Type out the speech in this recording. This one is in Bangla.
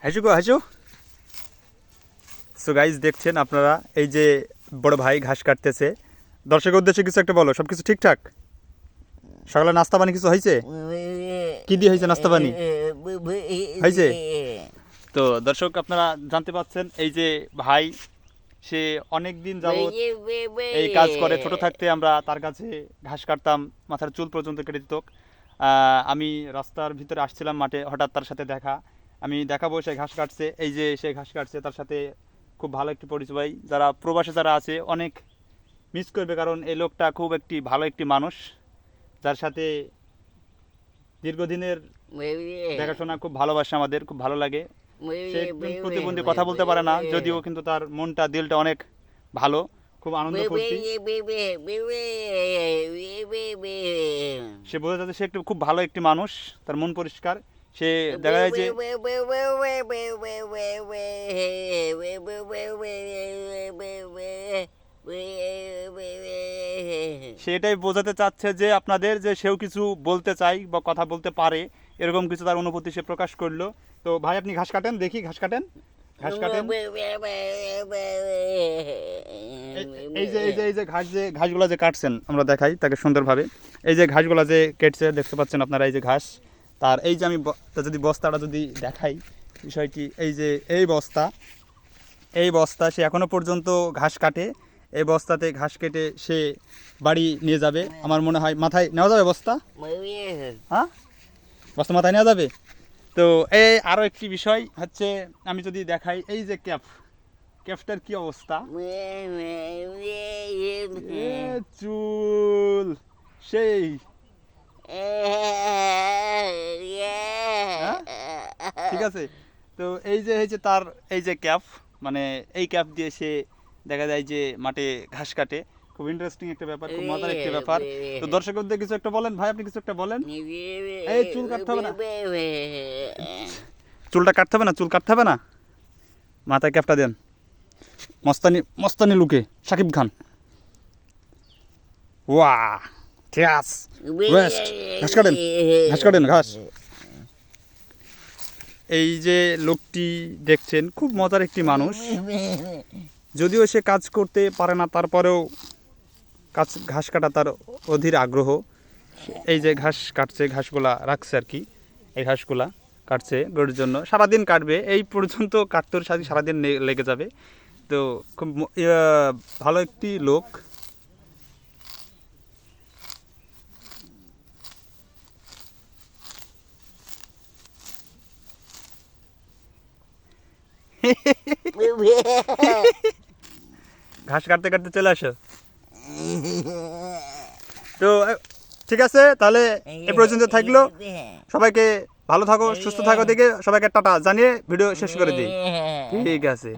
হাসু গো হাসু। সো গাইজ দেখছেন আপনারা এই যে বড় ভাই ঘাস কাটতেছে। দর্শকের উদ্দেশ্যে কিছু একটা বলো। সব কিছু ঠিকঠাক? সকালে নাস্তা পানি কিছু হয়েছে? কি দিয়ে হয়েছে নাস্তা পানি? হয়েছে? তো দর্শক আপনারা জানতে পাচ্ছেন এই যে ভাই, সে অনেক দিন যাবৎ এই কাজ করে। ছোট থাকতে আমরা তার কাছে ঘাস কাটতাম, মাথার চুল পর্যন্ত কেটে দিত। আমি রাস্তার ভিতরে আসছিলাম মাঠে, হঠাৎ তার সাথে দেখা। আমি দেখাবো সে ঘাস কাটছে, এই যে সে ঘাস কাটছে, তার সাথে খুব ভালো একটি পরিচয়। যারা প্রবাসে যারা আছে অনেক মিস করবে, কারণ এই লোকটা খুব একটি ভালো একটি মানুষ, যার সাথে দীর্ঘদিনের দেখাশোনা, খুব ভালোবাসে আমাদের, খুব ভালো লাগে। সে প্রতিবন্ধী, কথা বলতে পারে না যদিও, কিন্তু তার মনটা দিলটা অনেক ভালো, খুব আনন্দ ফুর্তি। সে বোঝা যাচ্ছে সে একটু খুব ভালো একটি মানুষ, তার মন পরিষ্কার। সে দেখা যায় যে সেটাই বোঝাতে চাচ্ছে যে আপনাদের, যে সেও কিছু বলতে চাই বা কথা বলতে পারে, এরকম কিছু তার অনুভূতি সে প্রকাশ করলো। তো ভাই আপনি ঘাস কাটেন, দেখি ঘাস কাটেন, ঘাস কাটেন। এই যে ঘাসগুলো যে কাটছেন আমরা দেখাই তাকে সুন্দরভাবে। এই যে ঘাসগুলো যে কেটছে দেখতে পাচ্ছেন আপনারা, এই যে ঘাস। তার এই যে আমি যদি বস্তাটা যদি দেখাই বিষয়টি, এই যে এই বস্তা সে এখনো পর্যন্ত ঘাস কাটে। এই বস্তাতে ঘাস কেটে সে বাড়ি নিয়ে যাবে। আমার মনে হয় মাথায় নেওয়া যাবে বস্তা, হ্যাঁ বস্তা মাথায় নেওয়া যাবে। তো এই আরও একটি বিষয় হচ্ছে, আমি যদি দেখাই এই যে ক্যাপটার কি অবস্থা, চুল সেই, ঠিক আছে। তো এই যে হয়েছে তার এই যে ক্যাপ, মানে এই ক্যাপ দিয়ে সে দেখা যায় যে মাঠে ঘাস কাটে। খুব ইন্টারেস্টিং একটা ব্যাপার, খুব মজার একটা ব্যাপার। তো দর্শকদের কিছু একটা বলেন ভাই, আপনি কিছু একটা বলেন। এই চুল কাটতে হবে না, চুলটা কাটতে হবে না, চুল কাটতে হবে না, মাথায় ক্যাপটা দেন। মস্তানি লুকে শাকিব খান। ওয়া ঘাস কাটেন ঘাস। এই যে লোকটি দেখছেন খুব মজার একটি মানুষ, যদিও সে কাজ করতে পারে না, তারপরেও ঘাস কাটা তার অধীর আগ্রহ। এই যে ঘাস কাটছে, ঘাসগুলা রাখছে আর কি, এই ঘাসগুলা কাটছে গরুর জন্য, সারাদিন কাটবে, এই পর্যন্ত কাটতে সাথে সারাদিন লেগে যাবে। তো খুব ভালো একটি লোক। ঘাস কাটতে কাটতে চলে আসো। তো ঠিক আছে, তাহলে এ পর্যন্ত থাকলো। সবাইকে ভালো থাকো, সুস্থ থাকো, দিকে সবাইকে টাটা জানিয়ে ভিডিও শেষ করে দিই। ঠিক আছে।